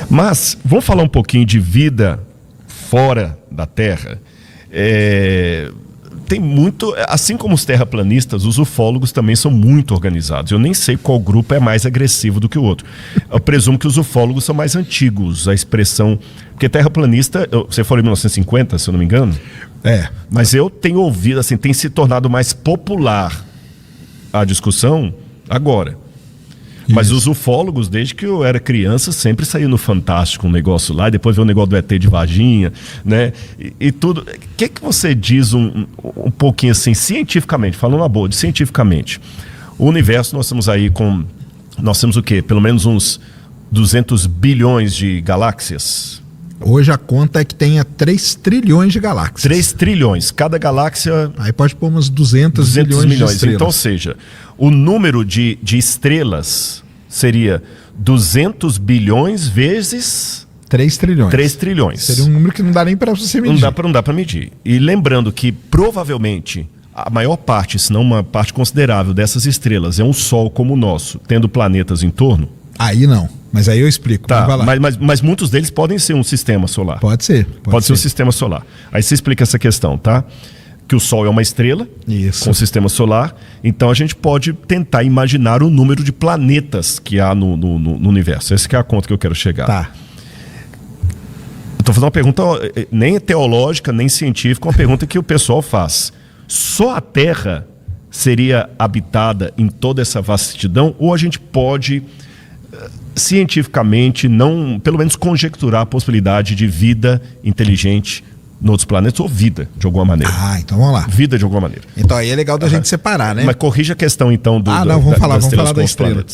Mas vamos falar um pouquinho de vida fora da Terra. Tem muito, assim como os terraplanistas, os ufólogos também são muito organizados. Eu nem sei qual grupo é mais agressivo do que o outro. Eu presumo que os ufólogos são mais antigos, a expressão... Porque terraplanista, você falou em 1950, se eu não me engano? Mas eu tenho ouvido, assim, tem se tornado mais popular a discussão agora. Mas os ufólogos, desde que eu era criança, sempre saiu no Fantástico um negócio lá, e depois veio o negócio do ET de Varginha, né? E tudo. O que você diz um pouquinho assim, cientificamente, falando uma boa, cientificamente? O universo, nós temos aí com... Nós temos o quê? Pelo menos uns 200 bilhões de galáxias? Hoje a conta é que tenha 3 trilhões de galáxias. 3 trilhões. Cada galáxia... Aí pode pôr umas 200 milhões de estrelas. Então, ou seja, o número de estrelas seria 200 bilhões vezes... 3 trilhões. 3 trilhões. Seria um número que não dá nem para você medir. Não dá para medir. E lembrando que provavelmente a maior parte, se não uma parte considerável dessas estrelas é um Sol como o nosso, tendo planetas em torno. Aí não. Mas aí eu explico. Tá, mas muitos deles podem ser um sistema solar. Pode ser. Pode ser um sistema solar. Aí você explica essa questão, tá? Que o Sol é uma estrela com um sistema solar. Então a gente pode tentar imaginar o número de planetas que há no universo. Essa que é a conta que eu quero chegar. Tá. Eu estou fazendo uma pergunta nem teológica, nem científica, uma pergunta que o pessoal faz. Só a Terra seria habitada em toda essa vastidão? Ou a gente pode... cientificamente, não, pelo menos conjecturar a possibilidade de vida inteligente em outros planetas, ou vida, de alguma maneira. Então vamos lá. Vida de alguma maneira. Então aí é legal da gente separar, né? Mas corrija a questão, então, vamos falar da estrela.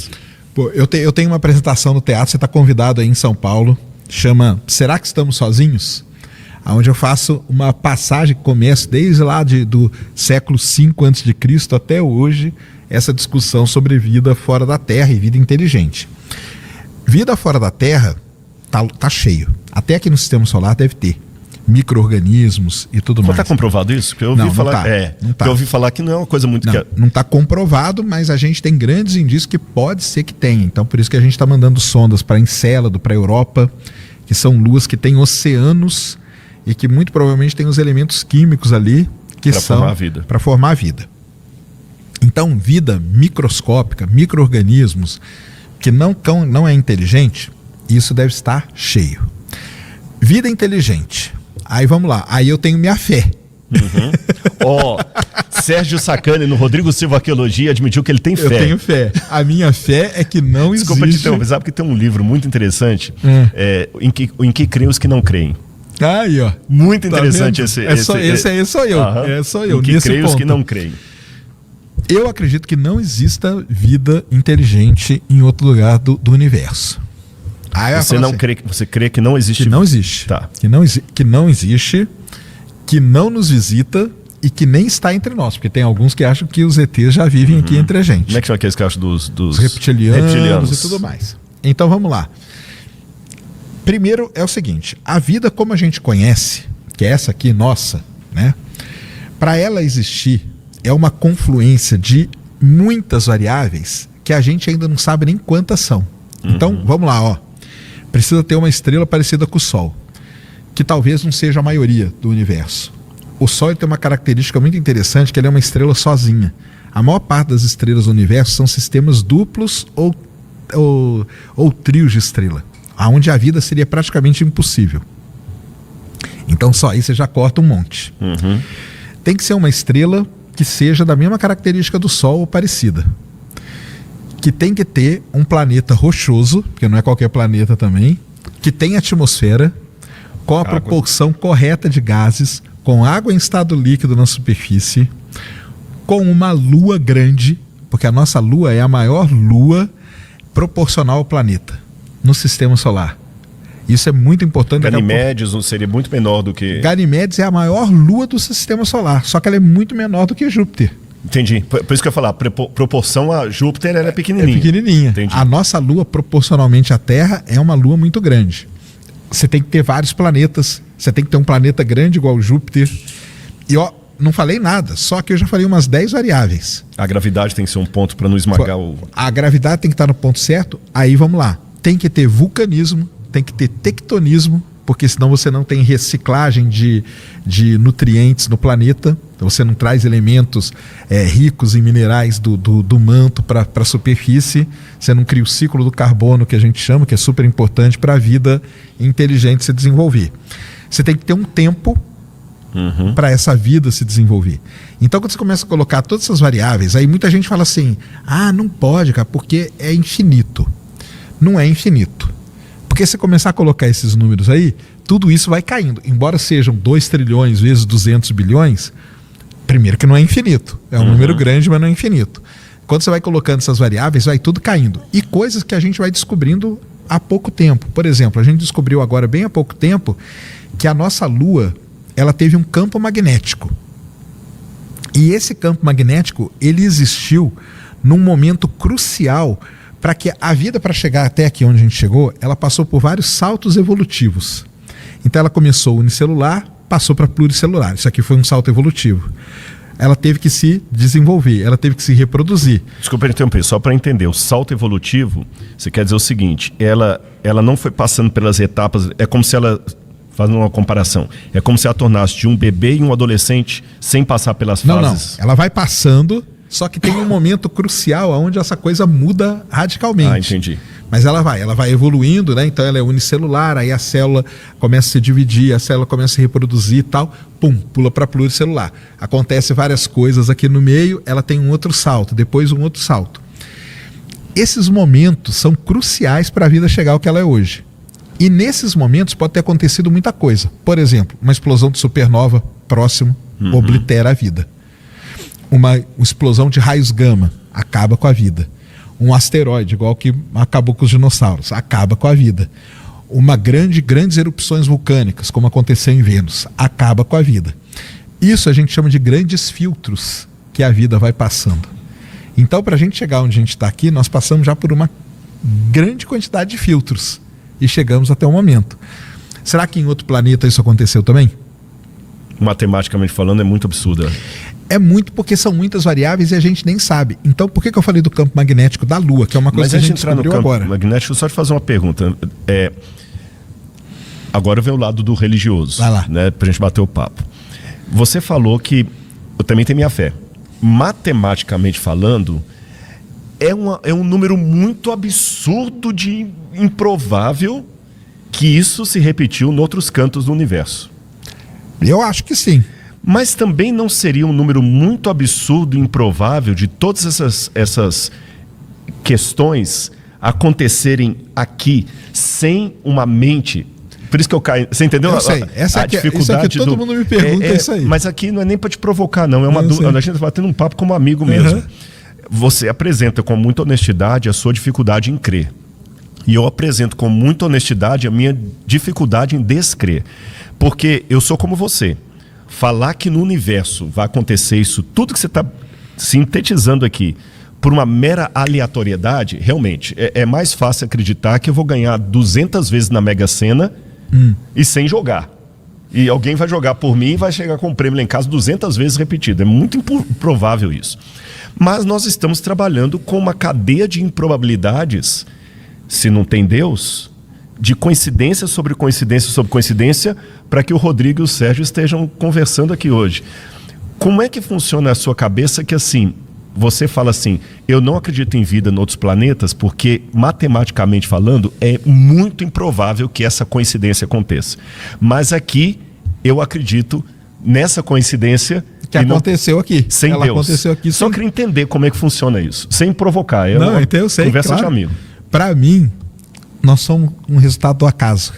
Pô, eu tenho uma apresentação no teatro, você está convidado aí em São Paulo, chama Será que Estamos Sozinhos? Onde eu faço uma passagem que começa desde lá do século V a.C. até hoje, essa discussão sobre vida fora da Terra e vida inteligente. Vida fora da Terra tá cheio. Até aqui no Sistema Solar deve ter micro-organismos e tudo mais. Está comprovado isso? Porque eu ouvi falar, eu ouvi falar que não é uma coisa muito... Não está comprovado, mas a gente tem grandes indícios que pode ser que tenha. Então por isso que a gente está mandando sondas para Encélado, para a Europa, que são luas que têm oceanos e que muito provavelmente tem os elementos químicos ali que são para formar a vida. Então vida microscópica, micro-organismos que não é inteligente, isso deve estar cheio. Vida inteligente. Aí vamos lá. Aí eu tenho minha fé. Sérgio Sacani, no Rodrigo Silva Arqueologia, admitiu que ele tem fé. Eu tenho fé. A minha fé é que não existe... Desculpa te interromper, sabe que tem um livro muito interessante em que creem os que não creem. Aí, ó. Muito interessante esse. Esse sou eu. É só eu. Em que creem os que não creem. Eu acredito que não exista vida inteligente em outro lugar do universo. Você crê que não existe? Que não existe. Tá. Que não existe, que não nos visita e que nem está entre nós. Porque tem alguns que acham que os ETs já vivem aqui entre a gente. Como é que são aqueles que acham dos reptilianos e tudo mais. Então vamos lá. Primeiro é o seguinte, a vida como a gente conhece, que é essa aqui nossa, né? Para ela existir, é uma confluência de muitas variáveis que a gente ainda não sabe nem quantas são. Então, vamos lá, ó. Precisa ter uma estrela parecida com o Sol, que talvez não seja a maioria do universo. O Sol tem uma característica muito interessante, que ele é uma estrela sozinha. A maior parte das estrelas do universo são sistemas duplos ou trios de estrela, onde a vida seria praticamente impossível. Então só aí você já corta um monte. Tem que ser uma estrela que seja da mesma característica do Sol ou parecida. Que tem que ter um planeta rochoso, porque não é qualquer planeta também, que tem atmosfera, com a proporção correta de gases, com água em estado líquido na superfície, com uma lua grande, porque a nossa lua é a maior lua proporcional ao planeta no sistema solar. Isso é muito importante. Ganimedes seria muito menor do que... Ganimedes é a maior lua do sistema solar, só que ela é muito menor do que Júpiter. Entendi. Por isso que eu ia falar, proporção a Júpiter, ela é pequenininha. É pequenininha. Entendi. A nossa lua, proporcionalmente à Terra, é uma lua muito grande. Você tem que ter vários planetas, você tem que ter um planeta grande igual Júpiter. E ó, não falei nada, só que eu já falei umas 10 variáveis. A gravidade tem que ser um ponto para não esmagar o... A gravidade tem que estar no ponto certo, aí vamos lá. Tem que ter vulcanismo, tem que ter tectonismo, porque senão você não tem reciclagem de nutrientes no planeta, então você não traz elementos ricos em minerais do manto para a superfície, você não cria o ciclo do carbono, que a gente chama, que é super importante para a vida inteligente se desenvolver. Você tem que ter um tempo para essa vida se desenvolver. Então, quando você começa a colocar todas essas variáveis, aí muita gente fala assim, não pode, cara, porque é infinito. Não é infinito. Porque se você começar a colocar esses números aí, tudo isso vai caindo. Embora sejam 2 trilhões vezes 200 bilhões, primeiro que não é infinito. É um número grande, mas não é infinito. Quando você vai colocando essas variáveis, vai tudo caindo. E coisas que a gente vai descobrindo há pouco tempo. Por exemplo, a gente descobriu agora, bem há pouco tempo, que a nossa Lua, ela teve um campo magnético. E esse campo magnético, ele existiu num momento crucial para que a vida, para chegar até aqui onde a gente chegou, ela passou por vários saltos evolutivos. Então ela começou unicelular, passou para pluricelular. Isso aqui foi um salto evolutivo. Ela teve que se desenvolver, ela teve que se reproduzir. Desculpa interromper, só para entender, o salto evolutivo, você quer dizer o seguinte, ela não foi passando pelas etapas, é como se ela, fazendo uma comparação, é como se ela tornasse de um bebê e um adolescente sem passar pelas fases. Não, ela vai passando, só que tem um momento crucial onde essa coisa muda radicalmente. Entendi. Mas ela vai evoluindo, né? Então ela é unicelular, aí a célula começa a se dividir, a célula começa a se reproduzir e tal, pula para pluricelular. Acontece várias coisas aqui no meio, ela tem um outro salto, depois um outro salto. Esses momentos são cruciais para a vida chegar ao que ela é hoje. E nesses momentos pode ter acontecido muita coisa. Por exemplo, uma explosão de supernova próximo oblitera a vida. Uma explosão de raios gama acaba com a vida. Um asteroide, igual que acabou com os dinossauros, acaba com a vida. Grandes erupções vulcânicas, como aconteceu em Vênus, acaba com a vida. Isso a gente chama de grandes filtros que a vida vai passando. Então, para a gente chegar onde a gente está aqui, nós passamos já por uma grande quantidade de filtros e chegamos até o momento. Será que em outro planeta isso aconteceu também? Matematicamente falando, é muito absurda. É muito, porque são muitas variáveis e a gente nem sabe. Então, por que eu falei do campo magnético da Lua, que é uma coisa que a gente descobriu agora? Mas magnético, só te fazer uma pergunta. Agora vem o lado do religioso. Vai lá. Né, pra gente bater o papo. Você falou que eu também tenho minha fé. Matematicamente falando, é um número muito absurdo de improvável que isso se repetiu em outros cantos do universo. Eu acho que sim. Mas também não seria um número muito absurdo e improvável de todas essas questões acontecerem aqui sem uma mente. Por isso que eu caio. Você entendeu? Eu sei. Essa dificuldade isso é que todo mundo me pergunta isso aí. Mas aqui não é nem para te provocar, não. É uma dúvida. A gente está batendo um papo como amigo mesmo. Você apresenta com muita honestidade a sua dificuldade em crer. E eu apresento com muita honestidade a minha dificuldade em descrer. Porque eu sou como você. Falar que no universo vai acontecer isso, tudo que você está sintetizando aqui, por uma mera aleatoriedade, realmente, é mais fácil acreditar que eu vou ganhar 200 vezes na Mega Sena e sem jogar. E alguém vai jogar por mim e vai chegar com o prêmio lá em casa 200 vezes repetido. É muito improvável isso. Mas nós estamos trabalhando com uma cadeia de improbabilidades, se não tem Deus, de coincidência sobre coincidência sobre coincidência, para que o Rodrigo e o Sérgio estejam conversando aqui hoje. Como é que funciona a sua cabeça que assim, você fala assim, eu não acredito em vida em outros planetas porque, matematicamente falando, é muito improvável que essa coincidência aconteça. Mas aqui, eu acredito nessa coincidência que aconteceu aqui. Sem Deus. Aconteceu aqui. Só queria entender como é que funciona isso, sem provocar. Então eu sei, conversa claro. de amigo. Para mim, nós somos um resultado do acaso.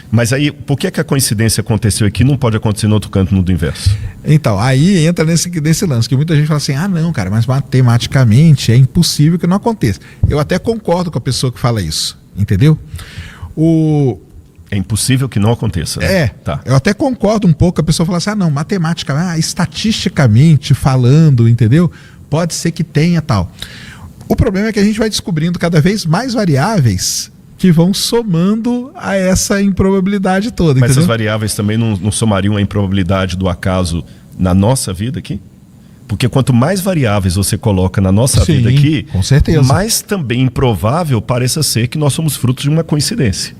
Mas aí, por que a coincidência aconteceu aqui e não pode acontecer no outro canto no universo? Então, aí entra nesse lance, que muita gente fala assim, não, cara, mas matematicamente é impossível que não aconteça. Eu até concordo com a pessoa que fala isso, entendeu? É impossível que não aconteça. Né? Tá. Eu até concordo um pouco, a pessoa fala assim, não, estatisticamente falando, entendeu? Pode ser que tenha tal. O problema é que a gente vai descobrindo cada vez mais variáveis que vão somando a essa improbabilidade toda. Mas entendeu? essas variáveis também não somariam a improbabilidade do acaso na nossa vida aqui? Porque quanto mais variáveis você coloca na nossa vida aqui, com certeza, mais também improvável pareça ser que nós somos frutos de uma coincidência.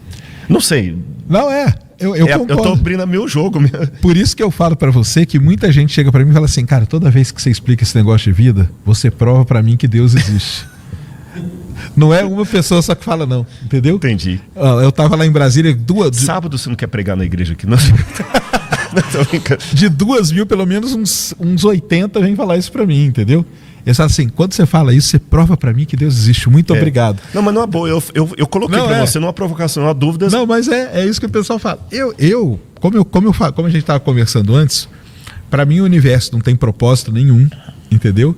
Não sei. Não é. Eu concordo. Eu tô abrindo meu jogo. Por isso que eu falo pra você que muita gente chega pra mim e fala assim, cara, toda vez que você explica esse negócio de vida, você prova pra mim que Deus existe. Não é uma pessoa só que fala, não. Entendeu? Entendi. Eu tava lá em Brasília, Sábado você não quer pregar na igreja aqui, não? De 2.000, pelo menos uns 80 vem falar isso pra mim, entendeu? Eles falam assim, quando você fala isso, você prova pra mim que Deus existe. Muito obrigado. Não, mas não é boa. Eu coloquei pra você numa provocação, uma dúvida. Não, mas é isso que o pessoal fala. Como a gente estava conversando antes, pra mim o universo não tem propósito nenhum, entendeu?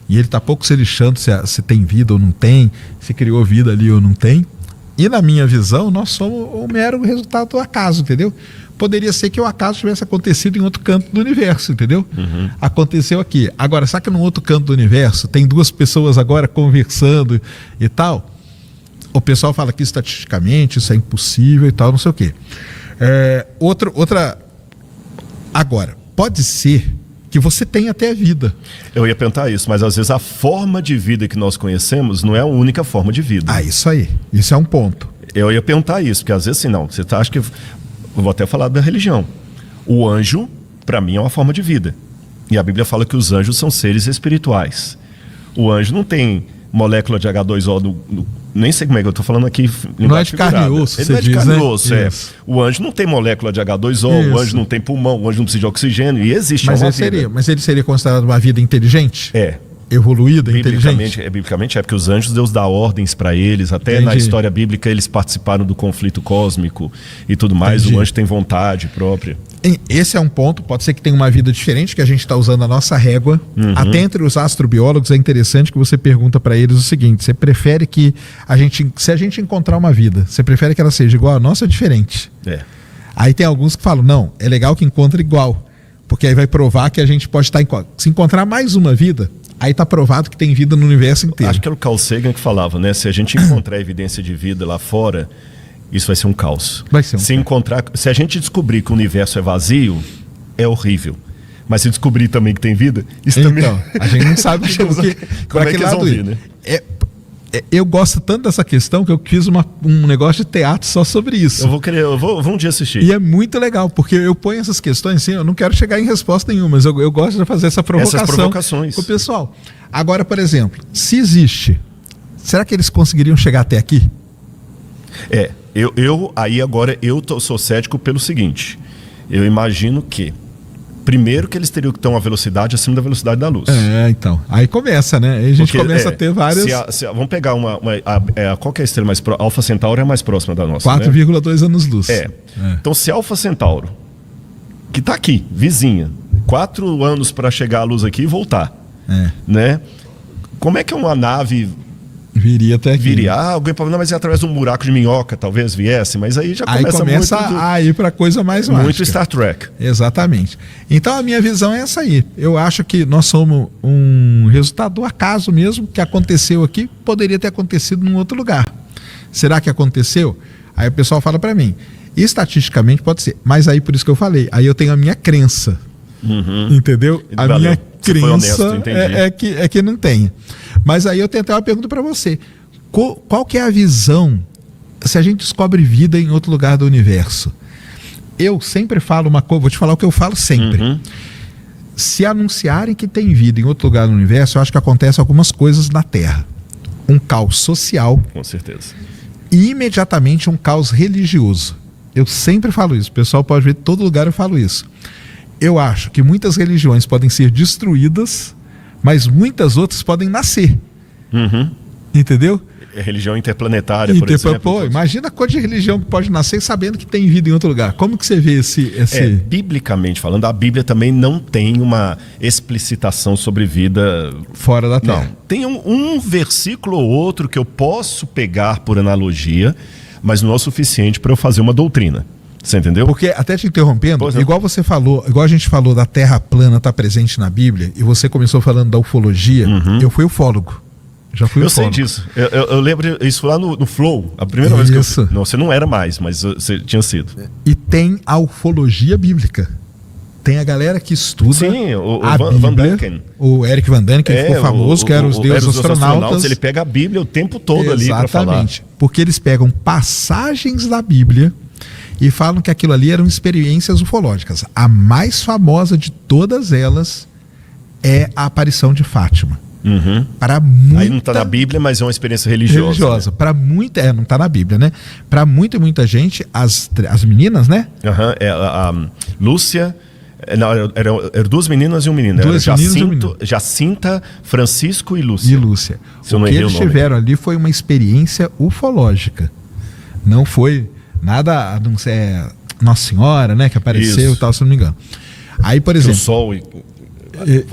E ele tá pouco se lixando se tem vida ou não tem, se criou vida ali ou não tem. E na minha visão, nós somos o mero resultado do acaso, entendeu? Poderia ser que o acaso tivesse acontecido em outro canto do universo, entendeu? Uhum. Aconteceu aqui. Agora, será que num outro canto do universo tem duas pessoas agora conversando e tal? O pessoal fala que estatisticamente isso é impossível e tal, não sei o quê. Agora, pode ser que você tenha até vida. Eu ia perguntar isso, mas às vezes a forma de vida que nós conhecemos não é a única forma de vida. Isso aí. Isso é um ponto. Eu ia perguntar isso, porque às vezes assim, não, você acha que... Eu vou até falar da religião. O anjo, para mim, é uma forma de vida. E a Bíblia fala que os anjos são seres espirituais. O anjo não tem molécula de H2O nem sei como é que eu estou falando aqui. Não é de carne e osso, ele não é de carne e osso, O anjo não tem molécula de H2O, o anjo não tem pulmão, o anjo não precisa de oxigênio, e existe uma vida. Mas ele seria considerado uma vida inteligente? É. Evoluída, inteligente? Biblicamente porque os anjos, Deus dá ordens para eles, até na história bíblica eles participaram do conflito cósmico e tudo mais. O anjo tem vontade própria. Esse é um ponto, pode ser que tenha uma vida diferente, que a gente está usando a nossa régua. Até entre os astrobiólogos é interessante que você pergunta para eles o seguinte: você prefere que se a gente encontrar uma vida, você prefere que ela seja igual a nossa ou diferente? Aí tem alguns que falam, não, é legal que encontre igual, porque aí vai provar que a gente pode estar se encontrar mais uma vida, aí está provado que tem vida no universo inteiro. Acho que era o Carl Sagan que falava, né? Se a gente encontrar evidência de vida lá fora, isso vai ser um caos. Vai ser um caos. Se a gente descobrir que o universo é vazio, é horrível. Mas se descobrir também que tem vida, isso também... Então, a gente não sabe como é que eles vão vir, né? Eu gosto tanto dessa questão que eu fiz um negócio de teatro só sobre isso. Eu vou um dia assistir. E é muito legal, porque eu ponho essas questões assim, eu não quero chegar em resposta nenhuma, mas eu gosto de fazer essa provocação. Essas provocações. Com o pessoal. Agora, por exemplo, se existe, será que eles conseguiriam chegar até aqui? Eu sou cético pelo seguinte, eu imagino que primeiro que eles teriam que ter uma velocidade acima da velocidade da luz. Então. Aí começa, né? Aí a gente começa a ter várias... Vamos pegar qual que é a estrela mais próxima? Alfa Centauro é a mais próxima da nossa, 4,2 anos-luz. Então, se Alfa Centauro, que está aqui, vizinha, 4 anos para chegar à luz aqui e voltar, né? Como é que uma nave... Viria até aqui. Alguém pode não, mas é através de um buraco de minhoca, talvez viesse, mas aí já começa muito a ir para coisa mais mágica. Muito Star Trek. Exatamente. Então a minha visão é essa aí. Eu acho que nós somos um resultado do acaso mesmo, que aconteceu aqui, poderia ter acontecido num outro lugar. Será que aconteceu? Aí o pessoal fala para mim, estatisticamente pode ser, mas aí por isso que eu falei, aí eu tenho a minha crença. Entendeu? A minha crença é que não tem. Mas aí eu tenho até uma pergunta para você. Qual que é a visão se a gente descobre vida em outro lugar do universo? Eu sempre falo uma coisa, vou te falar o que eu falo sempre. Se anunciarem que tem vida em outro lugar do universo, eu acho que acontece algumas coisas na Terra. Um caos social. Com certeza. E imediatamente um caos religioso. Eu sempre falo isso. O pessoal pode ver, em todo lugar eu falo isso. Eu acho que muitas religiões podem ser destruídas, mas muitas outras podem nascer. Entendeu? Religião interplanetária, por exemplo. Imagina a cor de religião que pode nascer sabendo que tem vida em outro lugar. Como que você vê esse... Biblicamente falando, a Bíblia também não tem uma explicitação sobre vida... fora da Terra. Não. Tem um versículo ou outro que eu posso pegar por analogia, mas não é o suficiente para eu fazer uma doutrina. Você entendeu? Porque, até te interrompendo, igual você falou, igual a gente falou da Terra plana estar presente na Bíblia, e você começou falando da ufologia, eu fui ufólogo. Já fui ufólogo. Sei disso. Eu lembro isso lá no Flow, a primeira vez que Não, você não era mais, mas você tinha sido. E tem a ufologia bíblica. tem a galera que estuda. Sim, o a Van Bíblia, Daniken. O Eric Van Daniken, que ficou famoso, que era os deuses astronautas. Ele pega a Bíblia o tempo todo ali para falar. Exatamente, porque eles pegam passagens da Bíblia e falam que aquilo ali eram experiências ufológicas. A mais famosa de todas elas é a aparição de Fátima. Uhum. Aí não está na Bíblia, mas é uma experiência religiosa. Né? Para muita, não está na Bíblia, né? Para muita gente, as meninas, né? A Lúcia, não, eram 2 meninas e um menino. Jacinta, Francisco e Lúcia. O que eles tiveram ali foi uma experiência ufológica. Não foi nada, a não ser Nossa Senhora, né? Que apareceu e tal, se não me engano. Aí, por exemplo... O sol...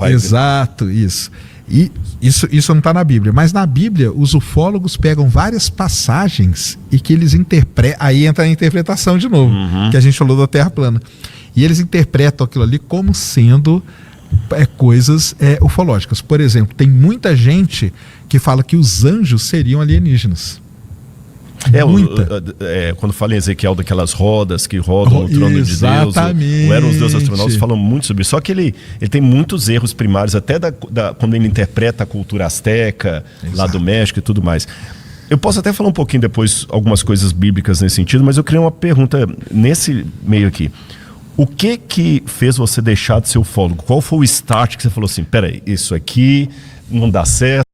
Exato, isso. E isso não está na Bíblia, mas na Bíblia os ufólogos pegam várias passagens e que eles interpretam, aí entra a interpretação de novo, que a gente falou da Terra plana, e eles interpretam aquilo ali como sendo coisas ufológicas. Por exemplo, tem muita gente que fala que os anjos seriam alienígenas. Quando fala em Ezequiel daquelas rodas que rodam no trono de Deus, eram os deuses astronautas, falam muito sobre isso. Só que ele tem muitos erros primários, até quando ele interpreta a cultura asteca, lá do México e tudo mais. Eu posso até falar um pouquinho depois algumas coisas bíblicas nesse sentido, mas eu queria uma pergunta nesse meio aqui. O que fez você deixar de ser ufólogo? Qual foi o start que você falou assim, peraí, isso aqui não dá certo?